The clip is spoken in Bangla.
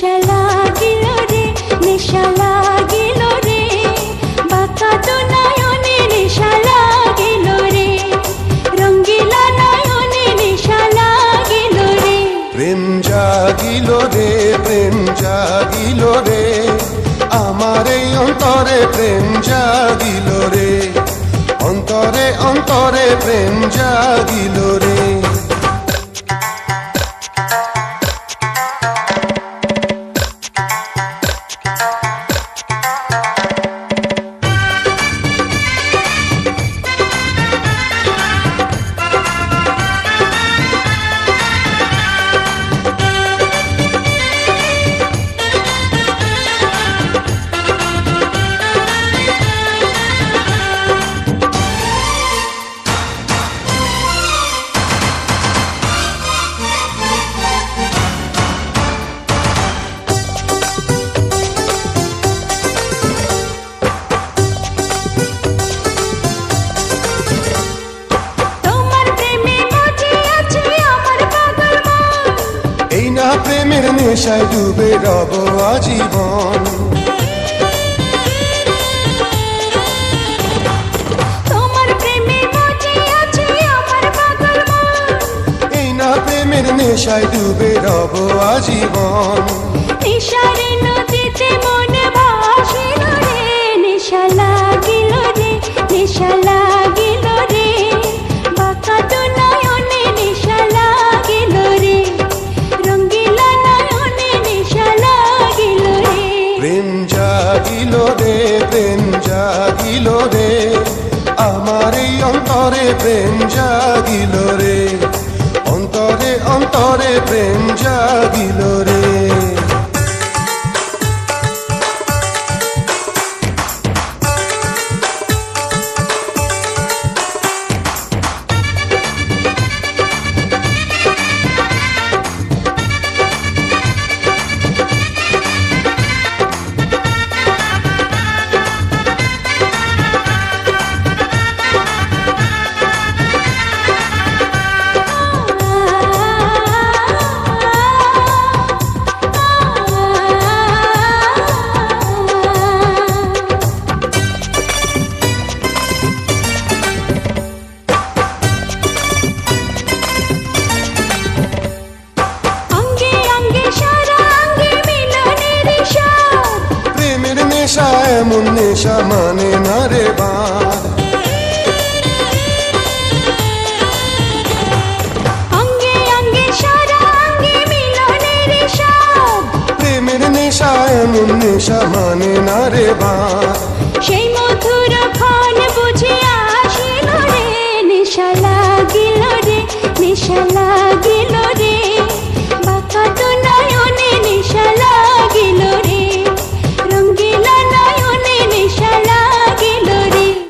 নেশা লাগিল রে, নেশা লাগিল রে, বাঁকা তো নয়নে নেশা লাগিল রে, রঙ্গিলা নয়নে নেশা লাগিল রে। প্রেম জাগিল রে, প্রেম জাগিল রে, আমার এই অন্তরে প্রেম জাগিল রে, অন্তরে অন্তরে প্রেম জাগিল রে। প্রেমের নেশায় ডুবে রব আজীবন, তোমার প্রেমে মজে আছে আমার পাগল মন, এই না প্রেমের নেশায় ডুবে রব আজীবন। নেশার নদীতে মন ভাসিল রে, নেশা লাগিল রে, নেশা লাগিল রে, বাঁকা তো নয়নে নেশা লাগিল রে, রঙ্গিলা নয়নে নেশা লাগিল রে। প্রেম জাগিল রে, প্রেম জাগিল রে, আমার এই অন্তরে প্রেম জাগিল রে, অন্তরে অন্তরে প্রেম জাগিল রে। নেশা এমন নেশা মানে না রে বাঁধ, অঙ্গে অঙ্গে সারা অঙ্গে মিলনের স্বাদ, প্রেমের নেশা এমন নেশা মানে না রে বাঁধ। সেই মধুর ক্ষণ বুঝে আসিল রে, নেশা লাগিল রে, নেশা লাগিল